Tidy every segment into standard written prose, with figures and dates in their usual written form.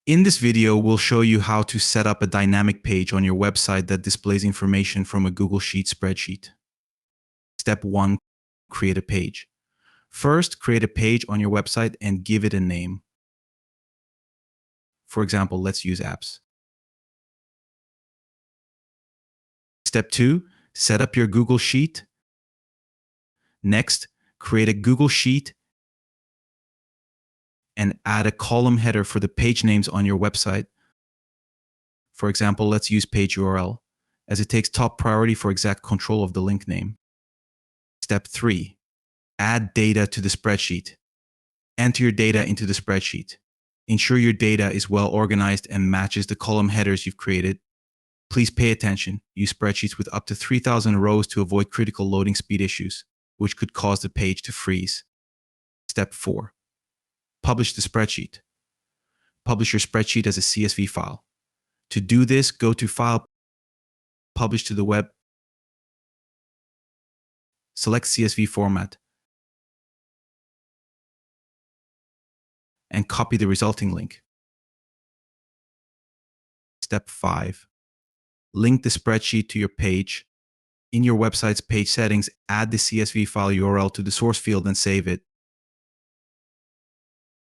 In this video, we'll show you how to set up a dynamic page on your website that displays information from a Google Sheet spreadsheet. Step 1. Create a page. First, create a page on your website and give it a name. For example, let's use apps. Step 2. Set up your Google Sheet. Next, create a Google Sheet and add a column header for the page names on your website. For example, let's use page URL, as it takes top priority for exact control of the link name. Step 3. Add data to the spreadsheet. Enter your data into the spreadsheet. Ensure your data is well organized and matches the column headers you've created. Please pay attention. Use spreadsheets with up to 3,000 rows to avoid critical loading speed issues, which could cause the page to freeze. Step 4. Publish the spreadsheet. Publish your spreadsheet as a CSV file. To do this, go to File, Publish to the Web, select CSV format, and copy the resulting link. Step 5. Link the spreadsheet to your page. In your website's page settings, add the CSV file URL to the source field and save it.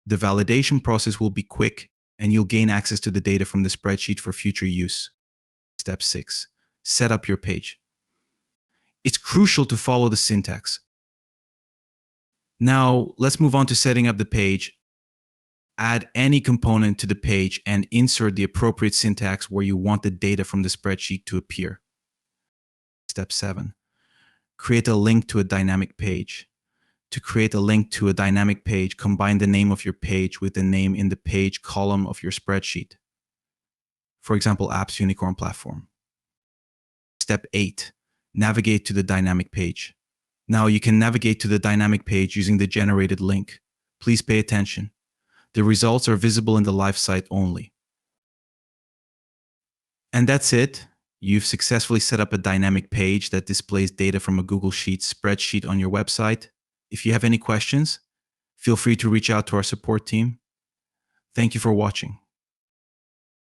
The validation process will be quick, and you'll gain access to the data from the spreadsheet for future use. Step 6. Set up your page. It's crucial to follow the syntax. Now, let's move on to setting up the page. Add any component to the page and insert the appropriate syntax where you want the data from the spreadsheet to appear. Step 7. Create a link to a dynamic page. To create a link to a dynamic page, combine the name of your page with the name in the page column of your spreadsheet. For example, Apps UnicornPlatform. Step 8. Navigate to the dynamic page. Now you can navigate to the dynamic page using the generated link. Please pay attention. The results are visible in the live site only. And that's it. You've successfully set up a dynamic page that displays data from a Google Sheets spreadsheet on your website. If you have any questions, feel free to reach out to our support team. Thank you for watching.